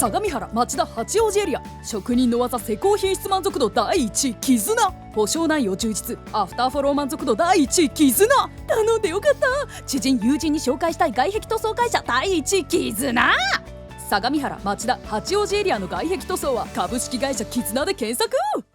相模原町田八王子エリア、職人の技施工品質満足度第1位絆、保証内容充実、アフターフォロー満足度第1位絆、頼んでよかった。知人友人に紹介したい外壁塗装会社第1位絆。相模原町田八王子エリアの外壁塗装は株式会社絆で検索。